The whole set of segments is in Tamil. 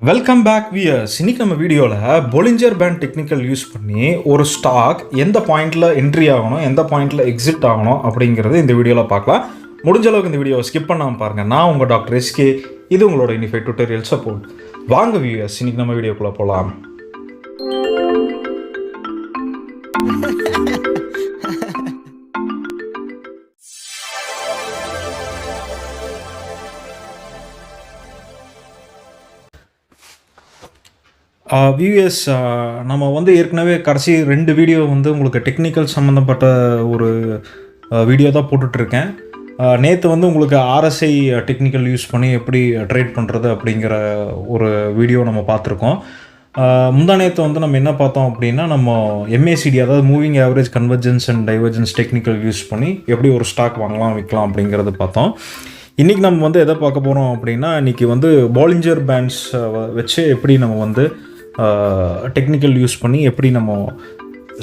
Welcome back wears. இன்னைக்கு நம்ம வீடியோவில் பொலிஞ்சர் பேண்ட் டெக்னிக்கல் யூஸ் பண்ணி ஒரு ஸ்டாக் எந்த பாயிண்டில் என்ட்ரி ஆகணும், எந்த பாயிண்டில் எக்ஸிட் ஆகணும் அப்படிங்கிறது இந்த வீடியோவில் பார்க்கலாம். முடிஞ்ச அளவுக்கு இந்த வீடியோவை ஸ்கிப் பண்ணாமல் பாருங்கள். நான் உங்கள் டாக்டர் எஸ்கே. இது உங்களோட யூனிஃபைட் டுட்டோரியல் சப்போர்ட். வாங்க வியர்ஸ், இன்னைக்கு நம்ம வீடியோக்குள்ளே போகலாம். வியூஎஸ், நம்ம வந்து ஏற்கனவே கடைசி 2 வீடியோ வந்து உங்களுக்கு டெக்னிக்கல் சம்மந்தப்பட்ட ஒரு வீடியோ தான் போட்டுட்ருக்கேன். நேற்று வந்து உங்களுக்கு ஆர்எஸ்ஐ டெக்னிக்கல் யூஸ் பண்ணி எப்படி ட்ரேட் பண்ணுறது அப்படிங்கிற ஒரு வீடியோ நம்ம பார்த்துருக்கோம். முந்தா நேற்று வந்து நம்ம என்ன பார்த்தோம் அப்படின்னா, நம்ம எம்ஏசிடி, அதாவது moving average convergence and divergence technical use பண்ணி எப்படி ஒரு ஸ்டாக் வாங்கலாம் விற்கலாம் அப்படிங்கிறது பார்த்தோம். இன்றைக்கி நம்ம வந்து எதை பார்க்க போகிறோம் அப்படின்னா, இன்றைக்கி வந்து பாலிஞ்சர் பேண்ட்ஸ் வச்சு எப்படி நம்ம வந்து டெக்னிக்கல் யூஸ் பண்ணி எப்படி நம்ம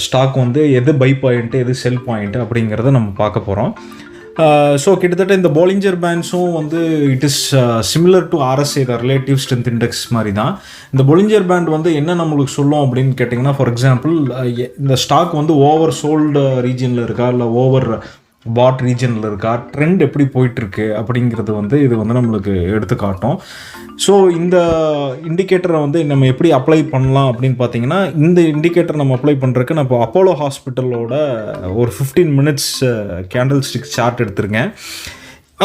ஸ்டாக் வந்து எது பை பாயிண்ட்டு எது செல் பாயிண்ட்டு அப்படிங்கிறத நம்ம பார்க்க போகிறோம். ஸோ கிட்டத்தட்ட இந்த பாலிஞ்சர் பேண்ட்ஸும் வந்து it is similar to RSI, the relative strength index மாதிரி தான். இந்த பாலிஞ்சர் பேண்ட் வந்து என்ன நம்மளுக்கு சொல்லும் அப்படின்னு கேட்டிங்கன்னா, ஃபார் எக்ஸாம்பிள் இந்த ஸ்டாக் வந்து ஓவர் சோல்டு ரீஜனில் இருக்கா இல்லை ஓவர் பாட் ரீஜனில் இருக்கா, ட்ரெண்ட் எப்படி போயிட்டுருக்கு அப்படிங்கிறது வந்து இது வந்து நம்மளுக்கு எடுத்து காட்டும். ஸோ இந்த இண்டிகேட்டரை வந்து நம்ம எப்படி அப்ளை பண்ணலாம் அப்படின்னு பார்த்தீங்கன்னா, இந்த இண்டிகேட்டர் நம்ம அப்ளை பண்ணுறதுக்கு நான் இப்போ அப்போலோ ஹாஸ்பிட்டலோட ஒரு 15 மினிட்ஸ் கேண்டில் ஸ்டிக் சார்ட் எடுத்துருக்கேன்.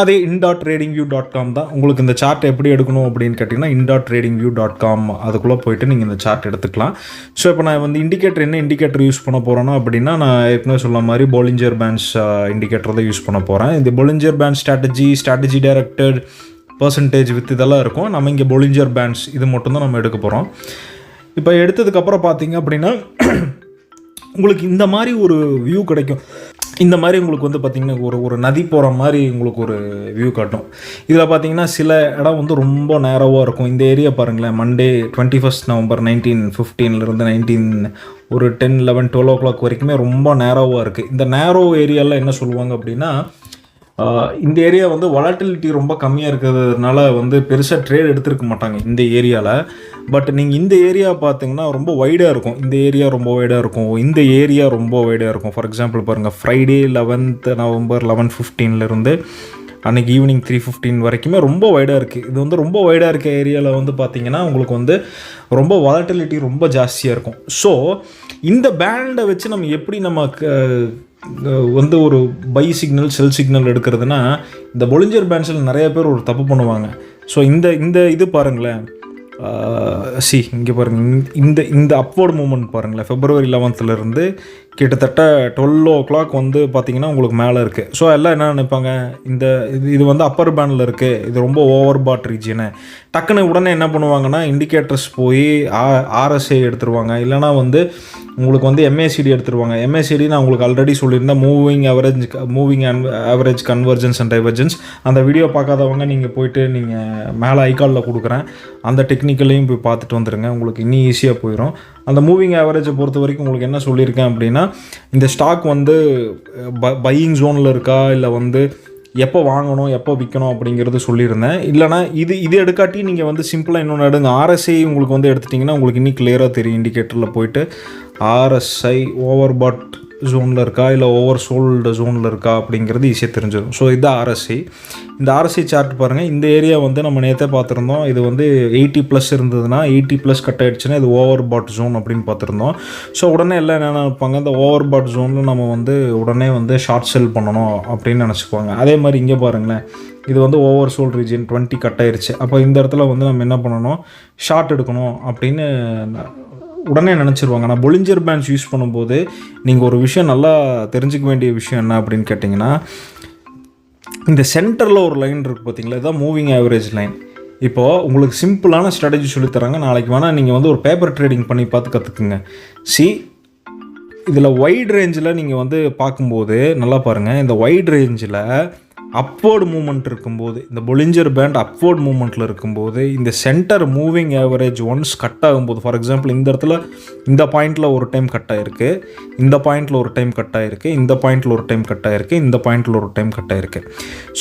அதே in.tradingview.com தான். உங்களுக்கு இந்த சார்ட் எப்படி எடுக்கணும் அப்படின்னு கேட்டிங்கன்னா, in.tradingview.com அதுக்குள்ளே போய்ட்டு நீங்கள் இந்த சார்ட் எடுத்துக்கலாம். ஸோ இப்போ நான் வந்து என்ன இண்டிகேட்டர் யூஸ் பண்ண போகிறேன்னா அப்படின்னா, நான் ஏற்கனவே சொன்ன மாதிரி பாலிஞ்சர் பேண்ட்ஸ் இண்டிகேட்டர் தான் யூஸ் பண்ண போகிறேன். இந்த Bollinger band strategy directed, percentage with இதெல்லாம் இருக்கும். நம்ம இங்கே பாலிஞ்சர் பேண்ட்ஸ் இது மட்டும்தான் நம்ம எடுக்க போகிறோம். இப்போ எடுத்ததுக்கப்புறம் பார்த்தீங்க அப்படின்னா, உங்களுக்கு இந்த மாதிரி ஒரு வியூ கிடைக்கும். இந்த மாதிரி உங்களுக்கு வந்து பார்த்திங்கன்னா ஒரு நதி போகிற மாதிரி உங்களுக்கு ஒரு வியூ காட்டும். இதில் பார்த்தீங்கன்னா சில இடம் வந்து ரொம்ப நேரோவாக இருக்கும். இந்த ஏரியா பாருங்களேன், மண்டே 21 நவம்பர் 1915 ஒரு 10, 11, 12 o'clock வரைக்குமே ரொம்ப நேரோவாக இருக்குது. இந்த நேரோ ஏரியாவில் என்ன சொல்லுவாங்க அப்படின்னா, இந்த ஏரியா வந்து வொலட்டிலிட்டி ரொம்ப கம்மியாக இருக்கிறதுனால வந்து பெருசாக ட்ரேட் எடுத்துருக்க மாட்டாங்க இந்த ஏரியாவில். பட் நீங்கள் இந்த ஏரியா பார்த்தீங்கன்னா ரொம்ப வைடாக இருக்கும். இந்த ஏரியா ரொம்ப வைடாக இருக்கும், இந்த ஏரியா ரொம்ப வைடாக இருக்கும். ஃபார் எக்ஸாம்பிள் பாருங்கள், ஃப்ரைடே 11th நவம்பர் 11:15 அன்றைக்கி ஈவினிங் 3:15 வரைக்குமே ரொம்ப வைடாக இருக்குது. இது வந்து ரொம்ப வைடாக இருக்க ஏரியாவில் வந்து பார்த்திங்கன்னா உங்களுக்கு வந்து ரொம்ப வாலட்டிலிட்டி ரொம்ப ஜாஸ்தியாக இருக்கும். ஸோ இந்த பேண்டை வச்சு நம்ம எப்படி நமக்கு வந்து ஒரு பை சிக்னல் செல் சிக்னல் எடுக்கிறதுனா, இந்த பொலிஞ்சர் பேண்ட்ஸில் நிறைய பேர் ஒரு தப்பு பண்ணுவாங்க. ஸோ இந்த இது பாருங்களேன், இங்கே பாருங்கள், இந்த அப்வர்ட் மூமெண்ட் பாருங்களேன், February 11th கிட்டத்தட்ட 12 o'clock வந்து பார்த்திங்கன்னா உங்களுக்கு மேலே இருக்குது. ஸோ எல்லாம் என்ன நினைப்பாங்க, இது வந்து அப்பர் பேண்டில் இருக்குது, இது ரொம்ப ஓவர் பாட் ரீஜியனு. டக்குன்னு உடனே என்ன பண்ணுவாங்கன்னா, இண்டிகேட்டர்ஸ் போய் ஆர்எஸ்ஐ எடுத்துருவாங்க, இல்லைனா வந்து உங்களுக்கு வந்து எம்ஏசிடி எடுத்துருவாங்க. எம்ஏசிடி நான் உங்களுக்கு ஆல்ரெடி சொல்லியிருந்தேன், moving average convergence and divergence. அந்த வீடியோ பார்க்காதவங்க நீங்கள் போயிட்டு நீங்கள் மேலே ஐகாலில் கொடுக்குறேன், அந்த டெக்னிக்கலையும் போய் பார்த்துட்டு வந்துடுங்க, உங்களுக்கு இன்னும் ஈஸியாக போயிடும். அந்த மூவிங் ஆவரேஜை பொறுத்த வரைக்கும் உங்களுக்கு என்ன சொல்லியிருக்கேன் அப்படின்னா, இந்த ஸ்டாக் வந்து பையிங் ஜோனில் இருக்கா இல்லை வந்து எப்போ வாங்கணும் எப்போ விற்கணும் அப்படிங்கிறது சொல்லியிருந்தேன். இல்லைனா இது எடுக்காட்டி நீங்கள் வந்து சிம்பிளாக இன்னொன்று எடுங்க, ஆர்எஸ்ஐ உங்களுக்கு வந்து எடுத்துட்டிங்கன்னா உங்களுக்கு இன்னும் கிளியராக தெரியும். இண்டிகேட்டரில் போயிட்டு ஆர்எஸ்ஐ ஓவர் பாட் ஜோனில் இருக்கா இல்லை ஓவர் சோல்டு ஜோனில் இருக்கா அப்படிங்கிறது ஈஸியாக தெரிஞ்சிடும். ஸோ இது ஆர்எஸ்ஐ. இந்த ஆர்எஸ்ஐ சார்ட் பாருங்கள், இந்த ஏரியா வந்து நம்ம நேற்றே பார்த்துருந்தோம். இது வந்து 80+ இருந்ததுன்னா, 80+ கட் ஆகிடுச்சுன்னா இது ஓவர் பாட் ஜோன் அப்படின்னு பார்த்துருந்தோம். ஸோ உடனே எல்லாம் என்ன நினைப்பாங்க, இந்த ஓவர் பாட் ஜோனில் நம்ம வந்து உடனே வந்து ஷார்ட் செல் பண்ணணும் அப்படின்னு நினச்சிக்குவாங்க. அதே மாதிரி இங்கே பாருங்களேன், இது வந்து ஓவர் சோல்ட் ரீஜன் 20 கட் ஆயிடுச்சு. அப்போ இந்த இடத்துல வந்து நம்ம என்ன பண்ணணும், ஷார்ட் எடுக்கணும் அப்படின்னு உடனே நினச்சிருவாங்க. ஆனால் பொலிஞ்சர் பேண்ட்ஸ் யூஸ் பண்ணும்போது நீங்கள் ஒரு விஷயம் நல்லா தெரிஞ்சுக்க வேண்டிய விஷயம் என்ன அப்படின்னு கேட்டிங்கன்னா, இந்த சென்டரில் ஒரு லைன் இருக்குது பார்த்தீங்களா, இதுதான் மூவிங் ஆவரேஜ் லைன். இப்போது உங்களுக்கு சிம்பிளான ஸ்ட்ராட்டஜி சொல்லித்தராங்க, நாளைக்கு வேணால் நீங்கள் வந்து ஒரு பேப்பர் ட்ரேடிங் பண்ணி பார்த்து கற்றுக்குங்க. இதில் வைட் ரேஞ்சில் நீங்கள் வந்து பார்க்கும்போது நல்லா பாருங்கள், இந்த வைட் ரேஞ்சில் அப்வர்டு மூமெண்ட் இருக்கும்போது, இந்த பொலிஞ்சர் பேண்ட் அப்வர்ட் மூமெண்ட்டில் இருக்கும்போது, இந்த centre moving average once cut ஆகும்போது, ஃபார் எக்ஸாம்பிள் இந்த இடத்துல இந்த பாயிண்டில் ஒரு டைம் கட் ஆகிருக்கு, இந்த பாயிண்டில் ஒரு டைம் கட் ஆகிருக்கு, இந்த பாயிண்டில் ஒரு டைம் கட் ஆகிருக்கு, இந்த பாயிண்டில் ஒரு டைம் கட் ஆகிருக்கு.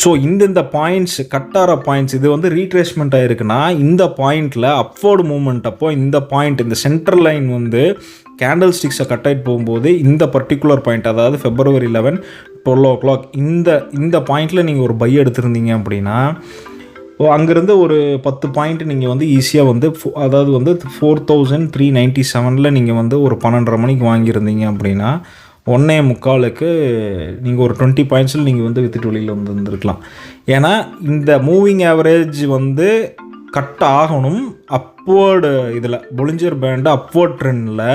ஸோ இந்த பாயிண்ட்ஸ் கட் ஆகிற பாயிண்ட்ஸ் இது வந்து ரீட்ரேஸ்மெண்ட் ஆகிருக்குன்னா, இந்த பாயிண்டில் அப்வர்டு மூமெண்ட் அப்போ இந்த பாயிண்ட் இந்த சென்டர் லைன் வந்து கேண்டில் ஸ்டிக்ஸை கட் ஆகிட்டு போகும்போது இந்த பர்டிகுலர் பாயிண்ட், அதாவது February 11, 12 o'clock இந்த பாயிண்டில் நீங்கள் ஒரு பை எடுத்திருந்தீங்க அப்படின்னா, அங்கேருந்து ஒரு 10 பாயிண்ட் நீங்கள் வந்து ஈஸியாக வந்து அதாவது வந்து 4397 நீங்கள் வந்து ஒரு 12:30 மணிக்கு வாங்கியிருந்தீங்க அப்படின்னா 1:45க்கு நீங்கள் ஒரு 20 பாயிண்ட்ஸில் நீங்கள் வந்து வித்துட்டு வெளியில் வந்துருக்கலாம். ஏன்னா இந்த மூவிங் ஆவரேஜ் வந்து கட் ஆகணும் அப்வர்டு இதில் பொலிஞ்சர் பேண்டு அப்வர்ட் ட்ரெண்டில்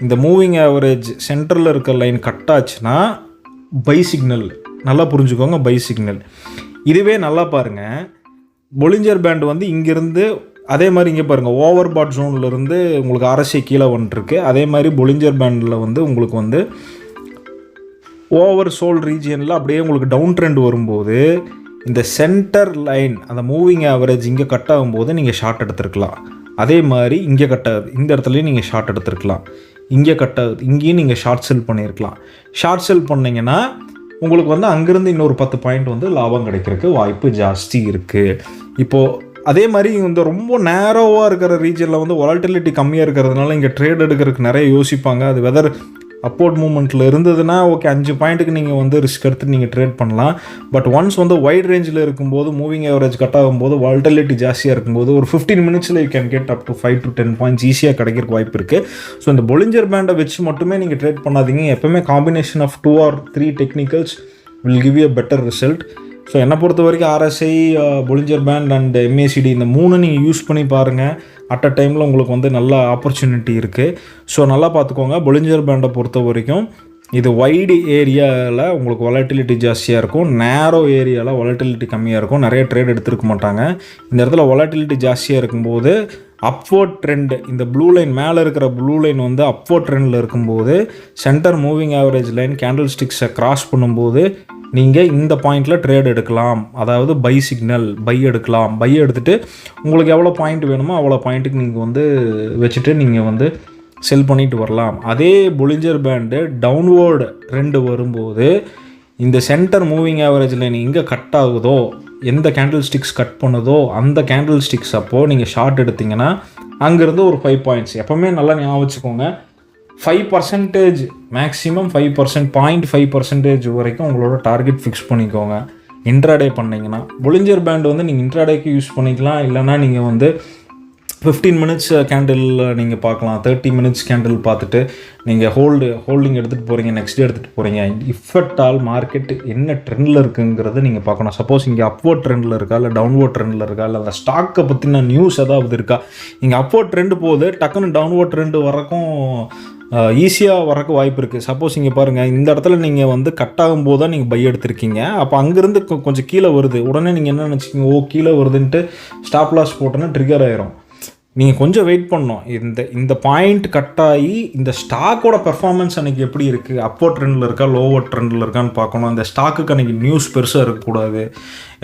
இந்த மூவிங் ஆவரேஜ் சென்டரில் இருக்க லைன் கட் ஆச்சுன்னா பை சிக்னல். நல்லா புரிஞ்சுக்கோங்க, பை சிக்னல். இதுவே நல்லா பாருங்கள், பொலிஞ்சர் பேண்ட் வந்து இங்கேருந்து அதே மாதிரி இங்கே பாருங்கள் ஓவர் பாட் ஜோன்லேருந்து உங்களுக்கு RSI கீழே வந்துட்டுருக்கு. அதே மாதிரி பொலிஞ்சர் பேண்டில் வந்து உங்களுக்கு வந்து ஓவர் சோல் ரீஜியனில் அப்படியே உங்களுக்கு டவுன் ட்ரெண்ட் வரும்போது இந்த சென்டர் லைன் அந்த மூவிங் ஆவரேஜ் இங்கே கட் ஆகும்போது நீங்கள் ஷார்ட் எடுத்துருக்கலாம். அதே மாதிரி இங்கே கட் ஆகுது, இந்த இடத்துலையும் நீங்கள் ஷார்ட் எடுத்துருக்கலாம். இங்கே கட் ஆகுது, இங்கேயும் நீங்கள் ஷார்ட் செல் பண்ணியிருக்கலாம். ஷார்ட் செல் பண்ணிங்கன்னா உங்களுக்கு வந்து அங்கேருந்து இன்னொரு 10 பாயிண்ட் வந்து லாபம் கிடைக்கிறதுக்கு வாய்ப்பு ஜாஸ்தி இருக்குது. இப்போது அதே மாதிரி இந்த ரொம்ப நேரோவாக இருக்கிற ரீஜனில் வந்து வாலட்டிலிட்டி கம்மியாக இருக்கிறதுனால இங்கே ட்ரேட் எடுக்கிறதுக்கு நிறைய யோசிப்பாங்க. அது வெதர் அப்போர்ட் மூமெண்ட்டில் இருந்ததுன்னா ஓகே 5 பாயிண்ட்டுக்கு நீங்கள் வந்து ரிஸ்க் எடுத்து நீங்கள் ட்ரேட் பண்ணலாம். பட் ஒன்ஸ் வந்து வைட் ரேஞ்சில் இருக்கும்போது மூவிங் ஆவரேஜ் கட் ஆகும்போது வாலட்டிலிட்டி ஜாஸ்தியாக இருக்கும்போது ஒரு 15 மினிட்ஸில் you can get up to 5 to 10 points ஈஸியாக கிடைக்கிறக்கு வாய்ப்பு இருக்குது. ஸோ இந்த பொலிஞ்சர் பேண்டை வச்சு மட்டுமே நீங்கள் ட்ரேட் பண்ணாதீங்க. எப்போவுமே combination of 2 or 3 technicals will give you a better result. So என்னை பொறுத்த வரைக்கும் RSI, Bollinger band and MACD இந்த 3 நீங்கள் யூஸ் பண்ணி பாருங்கள். அட் அ டைமில் உங்களுக்கு வந்து நல்ல ஆப்பர்ச்சுனிட்டி இருக்குது. ஸோ நல்லா பார்த்துக்கோங்க. பொலிஞ்சர் பேண்டை பொறுத்த வரைக்கும் இது வைடு ஏரியாவில் உங்களுக்கு வாலட்டிலிட்டி ஜாஸ்தியாக இருக்கும், நேரோ ஏரியாவில் வாலட்டிலிட்டி கம்மியாக இருக்கும், நிறைய ட்ரேட் எடுத்துருக்க மாட்டாங்க. இந்த இடத்துல வாலட்டிலிட்டி ஜாஸ்தியாக இருக்கும்போது அப்வர்ட் ட்ரெண்ட் இந்த ப்ளூ லைன் மேலே இருக்கிற ப்ளூ லைன் வந்து அப்வர்ட் ட்ரெண்டில் இருக்கும்போது centre moving average line candle ஸ்டிக்ஸை கிராஸ் பண்ணும்போது நீங்கள் இந்த பாயிண்டில் ட்ரேட் எடுக்கலாம். அதாவது பை சிக்னல், பை எடுக்கலாம். பை எடுத்துகிட்டு உங்களுக்கு எவ்வளோ பாயிண்ட் வேணுமோ அவ்வளோ பாயிண்ட்டுக்கு நீங்கள் வந்து வச்சுட்டு நீங்கள் வந்து செல் பண்ணிட்டு வரலாம். அதே பொலிஞ்சர் பேண்டு டவுன்வோர்டு ட்ரெண்டு வரும்போது இந்த சென்டர் மூவிங் ஆவரேஜ் லைன் எங்கே கட் ஆகுதோ, எந்த கேண்டில் ஸ்டிக்ஸ் கட் பண்ணுதோ அந்த கேண்டில் ஸ்டிக்ஸ் அப்போது நீங்கள் ஷார்ட் எடுத்திங்கன்னா அங்கேருந்து ஒரு 5 பாயிண்ட்ஸ். எப்போவுமே நல்லா ஞாபகம் வச்சுக்கோங்க, 5% மேக்ஸிமம் 5%, 0.5% வரைக்கும் உங்களோட டார்கெட் ஃபிக்ஸ் பண்ணிக்கோங்க. இன்ட்ராடே பண்ணிங்கன்னா பொலிஞ்சர் பேண்ட் வந்து நீங்கள் இன்ட்ராடேக்கு யூஸ் பண்ணிக்கலாம். இல்லைனா நீங்கள் வந்து 15 மினிட்ஸ் கேண்டில் நீங்கள் பார்க்கலாம். 30 மினிட்ஸ் கேண்டில் பார்த்துட்டு நீங்கள் ஹோல்டிங் எடுத்துகிட்டு போகிறீங்க, நெக்ஸ்ட் டே எடுத்துகிட்டு போகிறீங்க. இஃபெக்ட் ஆல் மார்க்கெட் என்ன ட்ரெண்டில் இருக்குங்கிறத நீங்கள் பார்க்கணும். சப்போஸ் இங்கே அப்வர்ட் ட்ரெண்டில் இருக்கா, இல்லை டவுன்வர்ட் ட்ரெண்டில் இருக்கா, இல்லை அந்த ஸ்டாக்கை பற்றின நியூஸ் ஏதாவது இருக்கா. இங்கே அப்வர்ட் ட்ரெண்டு போகுது, டக்குன்னு டவுன்வர்ட் ட்ரெண்டு வரக்கும் ஈஸியாக வரக்கு வாய்ப்பு இருக்குது. சப்போஸ் இங்கே பாருங்கள், இந்த இடத்துல நீங்கள் வந்து கட் ஆகும்போது தான் நீங்கள் பை எடுத்திருக்கீங்க. அப்போ அங்கேருந்து கொஞ்சம் கீழே வருது, உடனே நீங்கள் என்ன நினச்சிக்கிங்க, கீழே வருதுன்ட்டு ஸ்டாப் லாஸ் போட்டோன்னா ட்ரிகர் ஆயிரும். நீங்கள் கொஞ்சம் வெயிட் பண்ணணும். இந்த பாயிண்ட் கட் ஆகி இந்த ஸ்டாக்கோட பெர்ஃபார்மன்ஸ் அன்றைக்கி எப்படி இருக்குது, அப்போ ட்ரெண்டில் இருக்கா, லோவர் ட்ரெண்டில் இருக்கான்னு பார்க்கணும். இந்த ஸ்டாக்குக்கு அன்றைக்கி நியூஸ் பெருசாக இருக்கக்கூடாது.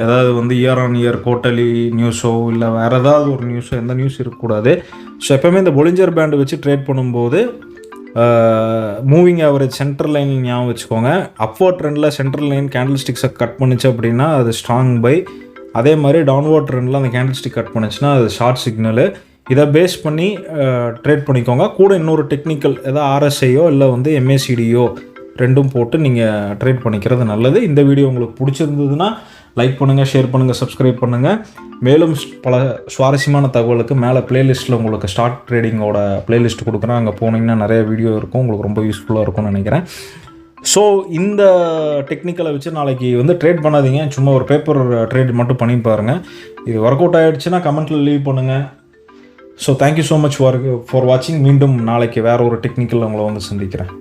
ஏதாவது வந்து இயர் ஆன் இயர் குவார்ட்டர்லி நியூஸோ இல்லை வேறு ஏதாவது ஒரு நியூஸோ, எந்த நியூஸ் இருக்கக்கூடாது. ஸோ எப்போவுமே இந்த பொலிஞ்சர் பேண்டை வச்சு ட்ரேட் பண்ணும்போது மூவிங் ஆவரேஜ் சென்ட்ரல் லைன் ஞாபகம் வச்சுக்கோங்க. அப்வர்ட் ட்ரெண்டில் சென்ட்ரல் லைன் கேண்டில் ஸ்டிக்ஸை கட் பண்ணிச்சு அப்படின்னா அது ஸ்ட்ராங் பை. அதே மாதிரி டவுன்வர்ட் ட்ரெண்டில் அந்த கேண்டில் ஸ்டிக் கட் பண்ணிச்சுன்னா அது ஷார்ட் சிக்னலு. இதை பேஸ் பண்ணி ட்ரேட் பண்ணிக்கோங்க. கூட இன்னொரு டெக்னிக்கல் எதாவது RSIயோ இல்லை வந்து MACDயோ ரெண்டும் போட்டு நீங்கள் ட்ரேட் பண்ணிக்கிறது நல்லது. இந்த வீடியோ உங்களுக்கு பிடிச்சிருந்ததுன்னா லைக் பண்ணுங்கள், ஷேர் பண்ணுங்கள், சப்ஸ்கிரைப் பண்ணுங்கள். மேலும் பல சுவாரஸ்யமான தகவலுக்கு மேலே ப்ளேலிஸ்ட்டில் உங்களுக்கு ஸ்டார்ட் ட்ரேடிங்கோட ப்ளேலிஸ்ட் கொடுக்குறேன். அங்கே போனீங்கன்னா நிறைய வீடியோ இருக்கும், உங்களுக்கு ரொம்ப யூஸ்ஃபுல்லாக இருக்கும்னு நினைக்கிறேன். ஸோ இந்த டெக்னிக்கலை வச்சு நாளைக்கு வந்து ட்ரேட் பண்ணாதீங்க, சும்மா ஒரு பேப்பர் ட்ரேட் மட்டும் பண்ணி பாருங்கள். இது ஒர்க் அவுட் ஆகிடுச்சுன்னா கமெண்ட்டில் லீவ் பண்ணுங்கள். So thank you so much for வாட்சிங். மீண்டும் நாளைக்கு வேறு ஒரு டெக்னிக்கல் உங்களை வந்து சந்திக்கிறேன்.